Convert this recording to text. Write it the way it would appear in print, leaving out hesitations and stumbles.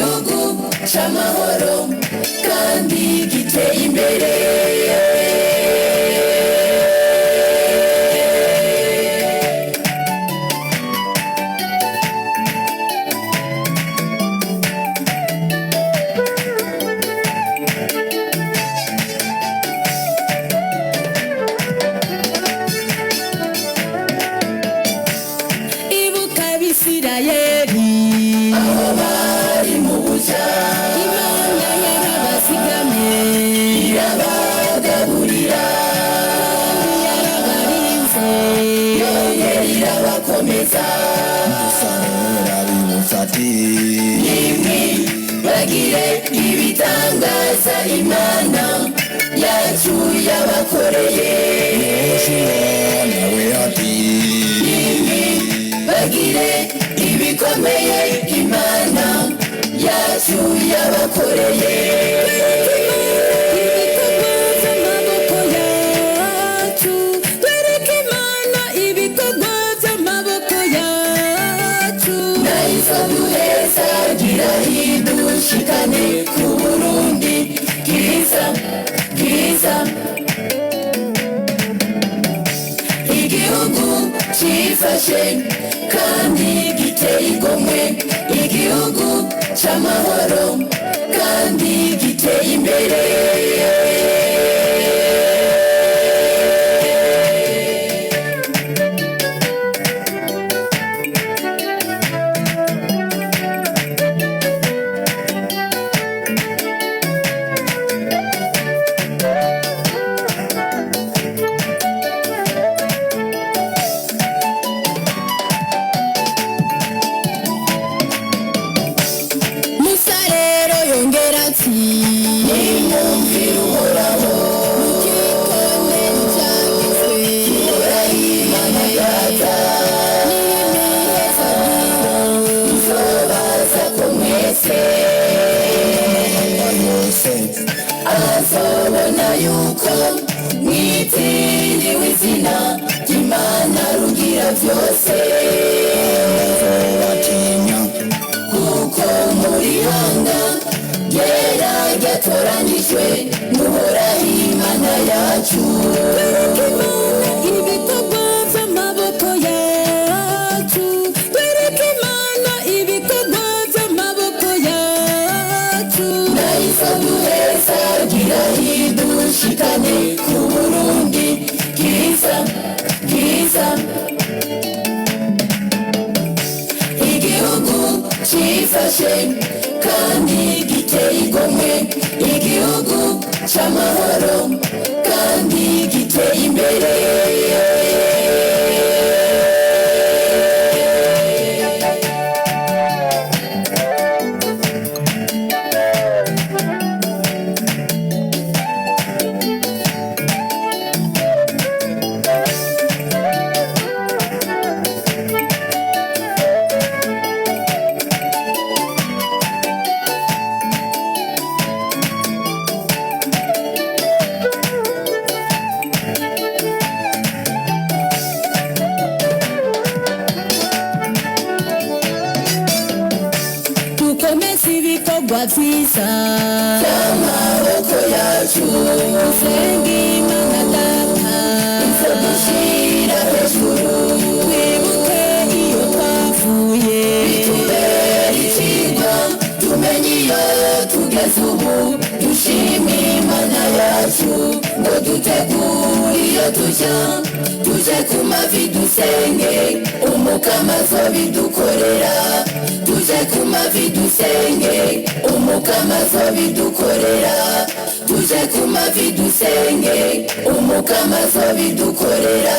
igihugu c'amahoro kandi giteye imbere. ibuka Abisirayeli aho bari mu buja, Imana yarabazigamye irabagaburira yarabarinze yongera irabakomeza. Dusahura bibufati Nimwe bagire ibitangaza Imana yacu yabakoreye. nawe ati Nimwe bagire ibikomeye Imana yacu yabakoreye. ibikorwa by'amaboko yacu Nahise duheza gira hidushikane ku Burundi bwiza bwiza, igihugu cifashe kandi giteye igomwe, igihugu c'amahoro kandi giteye imbere. Musa rero yongera ati Nimwumvire Uhoraho, mukikone ivyagezwe Imana data, tuzobaza ko mwese yose azobona yuko mwitiriwe izina ry'Imana rugira vyose, batinya kuko muri hanga ryera ryatoranijwe n'Uhoraho Imana yacu. ibikorwa by'amaboko yacu twereke Imana ibikorwa by'amaboko yacu Nahise duheza gira hidushikane ku Burundi bwiza bwiza, igihugu cifashe kandi giteye igomwe, igihugu c'amahoro kandi giteye imbere. dukomeze ibikorwa vyiza Amaboko yacu dusenga Imana data dushira hejuru, twibuke iyo twavuye bitubere icigwa tumenye iyo tugeze ubu, dushime Imana yacu ngo dutegure iyo tuja, tuje ku mavi dusenge Umukama azobidukorera, tuje ku mavi dusenge Umukama azobidukorera, tuje ku mavi dusenge Umukama azobidukorera.